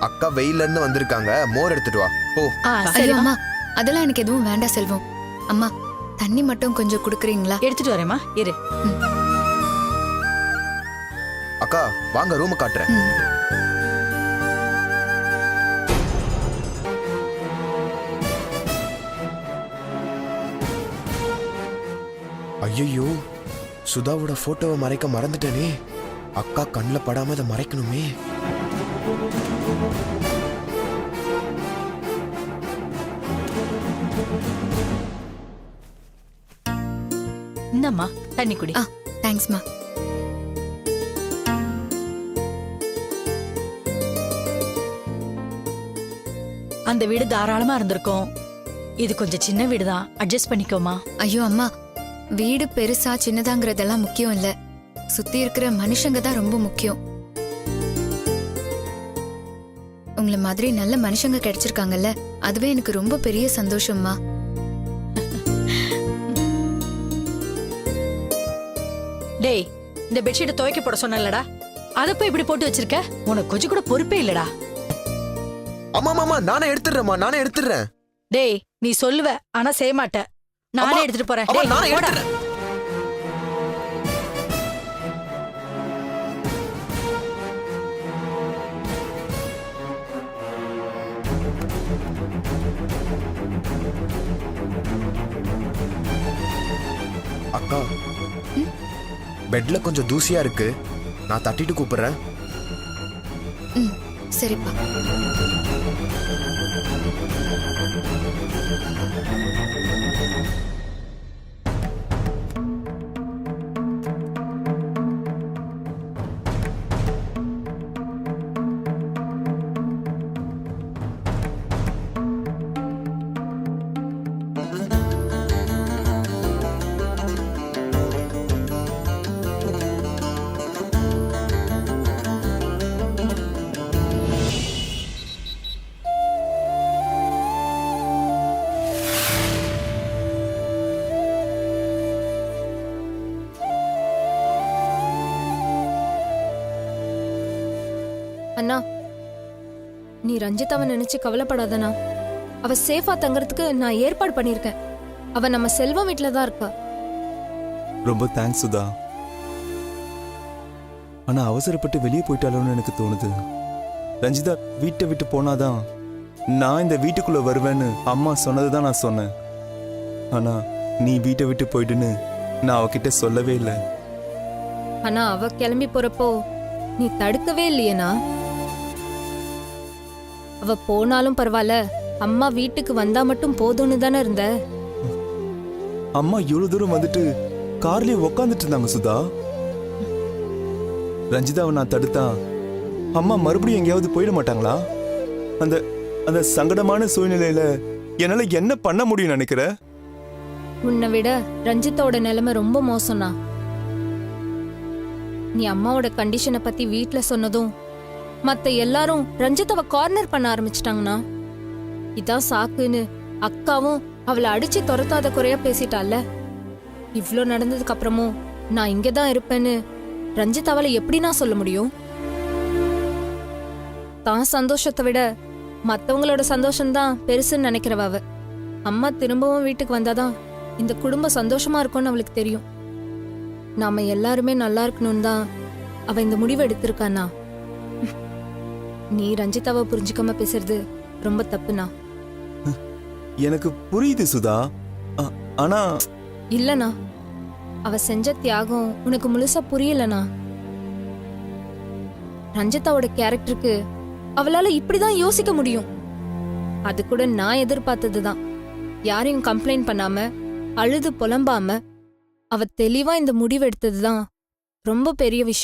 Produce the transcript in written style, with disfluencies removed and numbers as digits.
அக்கா வெயில்ல இருந்து வந்திருக்காங்க, மோர் எடுத்துட்டு வா. ஓ சரி அம்மா, அதெல்லாம் எனக்கு எதுவும் வேண்டாம் செல்வம். அம்மா தண்ணி மட்டும் கொஞ்சம் குடுக்குறீங்களா? எடுத்துட்டு வரேம்மா, இரு. அக்கா வாங்க, ரூம் காட்டுறேன். ஐயோ, சுதாவோட போட்டோவை மறைக்க மறந்துட்டேனே. அக்கா கண்ணில் படாம அதை மறைக்கணுமே. இந்தம்மா தண்ணி குடி. தேங்க்ஸ்மா. அந்த வீடு தாராளமா இருந்திருக்கும். இது கொஞ்சம் சின்ன வீடுதான், அட்ஜஸ்ட் பண்ணிக்கோமா. ஐயோ அம்மா, வீடு பெருசா சின்னதாங்கிறதெல்லாம் முக்கியம் இல்ல, சுத்தி இருக்கிற மனுஷங்க தான் ரொம்ப முக்கியம். உங்களை மாதிரி நல்ல மனுஷங்க கிடைச்சிருக்காங்கல்ல, அதுவே எனக்கு ரொம்ப பெரிய சந்தோஷம்மா. டேய், இந்த பெட்ஷீட் துவைக்க போட சொன்னலடா, அத போய் இப்படி போட்டு வச்சிருக்க. உனக்கு கொஞ்சம் கூட பொறுப்பே இல்லடா. அம்மா மாமா, நானே எடுத்துறேன். டேய், நீ சொல்லுவ ஆனா செய்ய மாட்ட. நானே எடுத்துட்டு போறேன். டேய், நானே போடா. எடுத்துறேன். அக்கா, பெட்ல கொஞ்சம் தூசியா இருக்கு, நான் தட்டிட்டு கூப்பிடுறேன். சரிப்பா. அண்ணா, நீ ரஞ்சிதாவை நினைச்சு கவலைப்படாதண்ணா. அவ சேஃபா தங்கறதுக்கு நான் ஏற்பாடு பண்ணிருக்கேன். அவ நம்ம செல்வம் வீட்டுல தான் இருக்கா. ரொம்ப தேங்க்ஸ் சுதா. ஆனா அவசரப்பட்டு வெளியே போயிட்டாலோன்னு எனக்கு தோணுது. ரஞ்சிதா வீட்டை விட்டு போனாதான் நான் இந்த வீட்டுக்குள்ள வருவேன்னு அம்மா சொன்னதுதான் நான் சொன்னேன். ஆனா நீ வீட்டை விட்டு போயிட்டுன்னு நான் அவகிட்ட சொல்லவே இல்லை. ஆனா அவ கிளம்பி போறப்போ நீ தடுக்கவே இல்லையேண்ணா. அவ போனாலும் பரவாயில்ல, அம்மா வீட்டுக்கு வந்தா மட்டும் போதும்னு தானே இருந்த. அம்மா இவ்வளவு தூரம் வந்துட்டு கார்லயே உக்காந்துட்டு இருந்தாங்க சுதா. ரஞ்சிதாவை நான் தடுத்தா அம்மா மறுபடியும் எங்கேயாவது போயிட மாட்டாங்களா? அந்த அந்த சங்கடமான சூழ்நிலையில என்னால என்ன பண்ண முடியும் நினைக்கிற? உன்னை விட ரஞ்சித்தோட நிலைமை ரொம்ப மோசம்னா. நீ அம்மாவோட கண்டிஷனை பத்தி வீட்ல சொன்னதும் மத்த எல்லாரும் ரஞ்சிதாவை கார்னர் பண்ண ஆரம்பிச்சிட்டாங்கண்ணா. இதான் சாக்குன்னு அக்காவும் அவளை அடிச்சு துரத்தாத குறையா பேசிட்டால. இவ்ளோ நடந்ததுக்கு அப்புறமும் நான் இங்கதான் இருப்பேன்னு ரஞ்சிதாவால எப்படி நான் சொல்ல முடியும்? தான் சந்தோஷத்தை விட மத்தவங்களோட சந்தோஷம்தான் பெருசுன்னு நினைக்கிறவ அவ. அம்மா திரும்பவும் வீட்டுக்கு வந்தாதான் இந்த குடும்பம் சந்தோஷமா இருக்கும்னு அவளுக்கு தெரியும். நாம எல்லாருமே நல்லா இருக்கணும்னு தான் அவ இந்த முடிவை எடுத்திருக்கானா. நீ ரஞ்சிதாவை புரிஞ்சுக்காம பேசுறது ரொம்ப தப்புனா. எனக்கு புரியுது சுதா. ஆனா இல்லனா, அவ செஞ்ச தியாகம் உனக்கு முழுசா புரியலனா. ரஞ்சிதாவோட கேரக்டருக்கு அவளால இப்படிதான் யோசிக்க முடியும். அது கூட நான் எதிர்பார்த்ததுதான். யாரையும் கம்ப்ளைண்ட் பண்ணாம அழுது புலம்பாம அவ தெளிவா இந்த முடிவு எடுத்ததுதான் ரொம்ப பெரிய விஷயம்.